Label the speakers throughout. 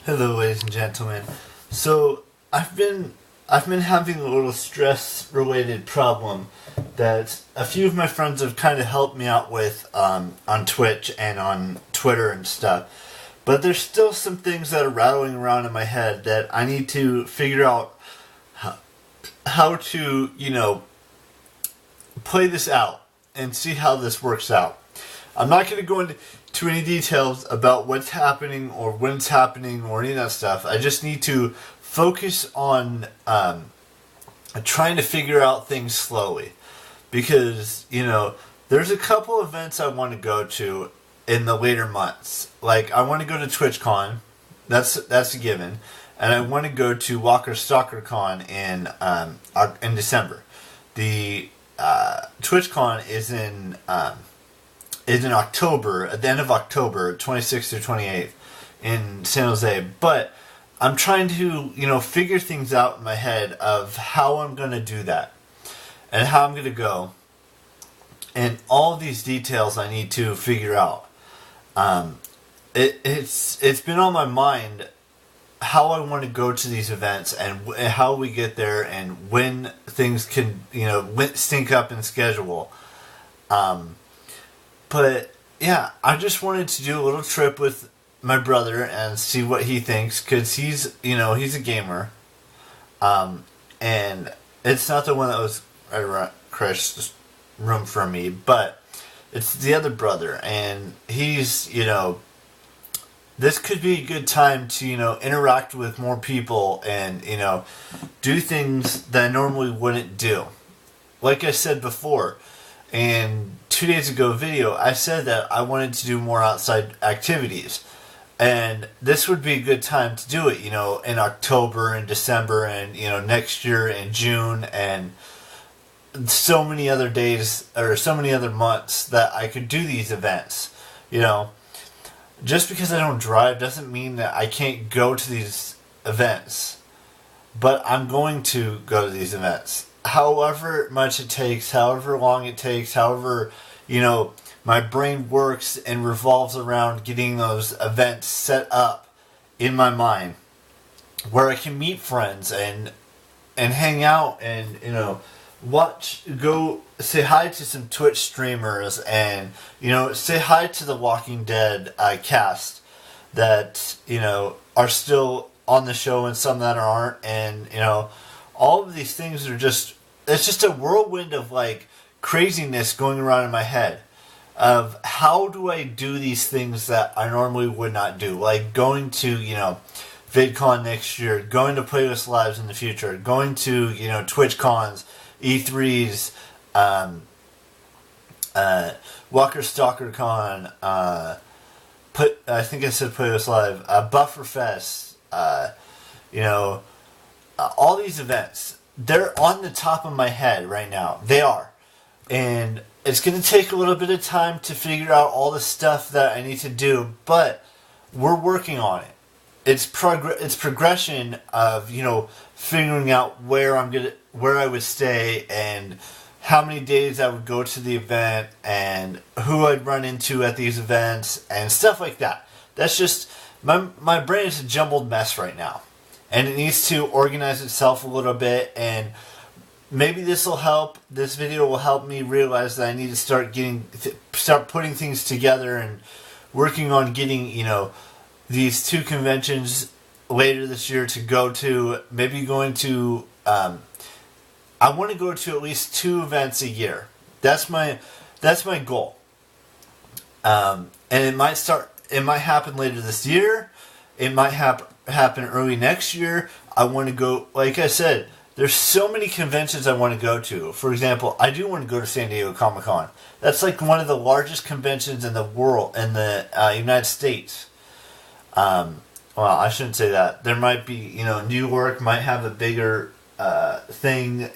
Speaker 1: Hello, ladies and gentlemen. So I've been having a little stress-related problem that a few of my friends have kind of helped me out with on Twitch and on Twitter and stuff. But there's still some things that are rattling around in my head that I need to figure out how to, play this out and see how this works out. I'm not going to go into any details about what's happening or when it's happening or any of that stuff. I just need to focus on trying to figure out things slowly. Because, there's a couple events I want to go to in the later months. Like, I want to go to TwitchCon. That's a given. And I want to go to Walker Stalker Con in December. The TwitchCon is in October, at the end of October, 26th or 28th, in San Jose. But I'm trying to, figure things out in my head of how I'm going to do that and how I'm going to go. And all of these details I need to figure out. It's been on my mind how I want to go to these events and how we get there and when things can, sync up in schedule. But yeah, I just wanted to do a little trip with my brother and see what he thinks, because he's a gamer. And it's not the one that was right around Chris's room from me, but it's the other brother, and he's, this could be a good time to, interact with more people and, do things that I normally wouldn't do. Like I said before, and 2 days ago video, I said that I wanted to do more outside activities. And this would be a good time to do it, in October and December and, next year in June and so many other days or so many other months that I could do these events. Just because I don't drive doesn't mean that I can't go to these events. But I'm going to go to these events. However much it takes, however long it takes, however, my brain works and revolves around getting those events set up in my mind where I can meet friends and hang out and, go say hi to some Twitch streamers and, say hi to the Walking Dead cast that, are still on the show and some that aren't. And, all of these things are it's just a whirlwind of craziness going around in my head of how do I do these things that I normally would not do. Like going to, VidCon next year, going to Playlist Lives in the future, going to, Twitch cons, E3s, Walker Stalker Con, I think I said Playlist Live, Bufferfest, all these events, they're on the top of my head right now. They are. And it's going to take a little bit of time to figure out all the stuff that I need to do, but we're working on it. It's progression of, figuring out where I would stay and how many days I would go to the event and who I'd run into at these events and stuff like that. That's just, my brain is a jumbled mess right now. And it needs to organize itself a little bit, and maybe this will help. This video will help me realize that I need to start putting things together and working on getting, these two conventions later this year to go to. Maybe going to, I want to go to at least 2 events a year. That's my goal. And it might happen later this year. It might happen early next year. I want to go, like I said, there's so many conventions I want to go to. For example, I do want to go to San Diego Comic-Con. That's one of the largest conventions in the world, in the United States. Well, I shouldn't say that. There might be, New York might have a bigger thing.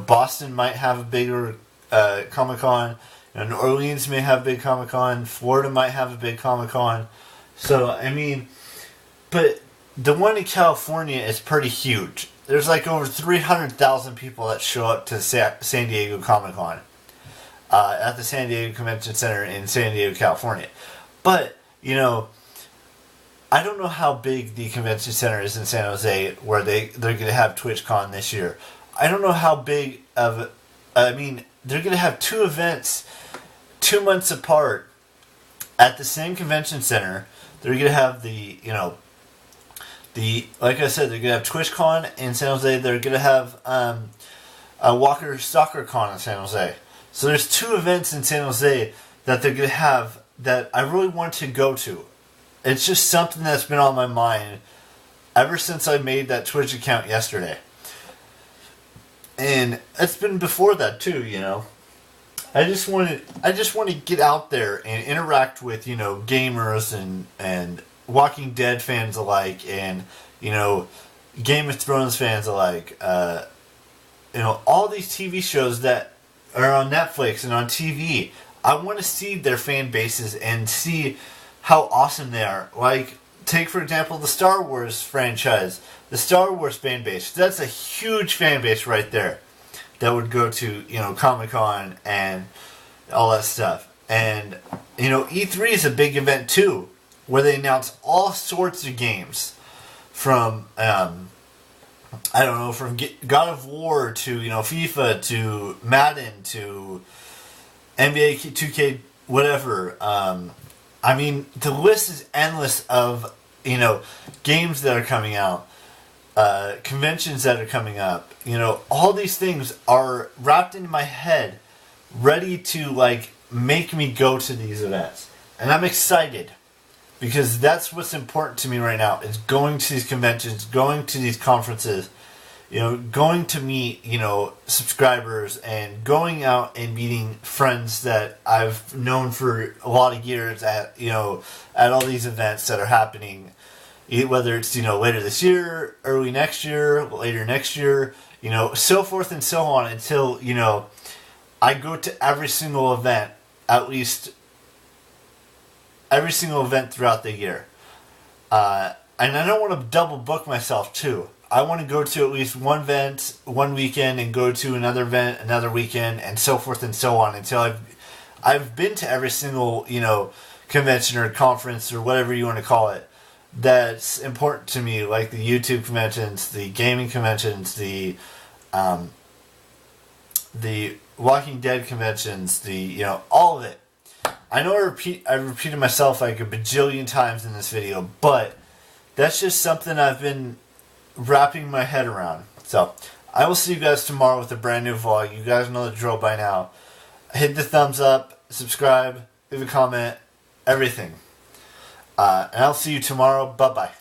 Speaker 1: Boston might have a bigger Comic-Con. New Orleans may have a big Comic-Con. Florida might have a big Comic-Con. So, but the one in California is pretty huge. There's over 300,000 people that show up to San Diego Comic-Con at the San Diego Convention Center in San Diego, California. But, I don't know how big the convention center is in San Jose where they're going to have TwitchCon this year. I don't know how big of... I mean, they're going to have 2 events 2 months apart at the same convention center. They're going to have like I said, they're going to have TwitchCon in San Jose. They're going to have a Walker Soccer Con in San Jose. So there's 2 events in San Jose that they're going to have that I really want to go to. It's just something that's been on my mind ever since I made that Twitch account yesterday. And it's been before that too, you know. I just want to get out there and interact with, you know, gamers and Walking Dead fans alike, and, you know, Game of Thrones fans alike. You know, all these TV shows that are on Netflix and on TV. I want to see their fan bases and see how awesome they are. Like, take for example the Star Wars franchise, the Star Wars fan base. That's a huge fan base right there that would go to, you know, Comic-Con and all that stuff. And, you know, E3 is a big event too, where they announce all sorts of games from, I don't know, from God of War to, you know, FIFA to Madden to NBA 2K, whatever. I mean, the list is endless of, you know, games that are coming out, conventions that are coming up. You know, all these things are wrapped into my head, ready to, like, make me go to these events. And I'm excited, because that's what's important to me right now, is going to these conventions, going to these conferences, you know, going to meet, you know, subscribers, and going out and meeting friends that I've known for a lot of years at, you know, at all these events that are happening, whether it's, you know, later this year, early next year, later next year, you know, so forth and so on, until, you know, I go to every single event, at least every single event throughout the year. And I don't want to double book myself too. I want to go to at least one event one weekend and go to another event another weekend, and so forth and so on, until I've been to every single, you know, convention or conference or whatever you want to call it that's important to me, like the YouTube conventions, the gaming conventions, the Walking Dead conventions, the, you know, all of it. I know I've repeated myself like a bajillion times in this video, but that's just something I've been wrapping my head around. So, I will see you guys tomorrow with a brand new vlog. You guys know the drill by now. Hit the thumbs up, subscribe, leave a comment, everything. And I'll see you tomorrow. Bye-bye.